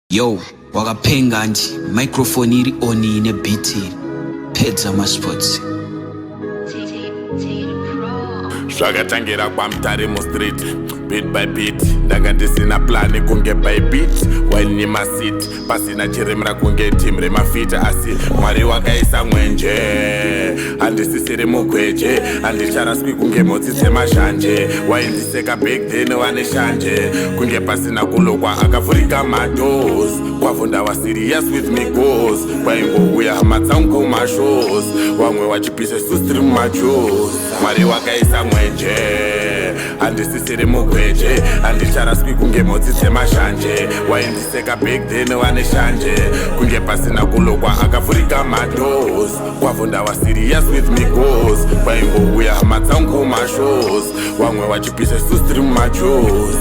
Yo, wakaphenga nje microphone iri on ine beat Pedza Sports. Zvakatangira kwamutare mustreet beat by beat ndanga ndisina plani kunge by beat while nimasiti pasina chiremera kunge team remafita asi mwari wakaisa mwenje handisisiri mugweje handicharaswi kunge mhotsi dzemashanje waindiseka back then wane shanje kunge pasina kulokwa akavhurika madoors kwavunda wa serious with me goals kwaingouya hama dzangu kumashows wamwe wachipise sustream machos mwari wakaisa mwenje handisisiri mugweje handicharaswi kunge mhotsi dzemashanje waindiseka back then wane shanje kunge pasina kulokwa akavhurika madoors kwavunda wa serious with me goals kwaingouya hama dzangu kumashows wamwe wachipise sustream machos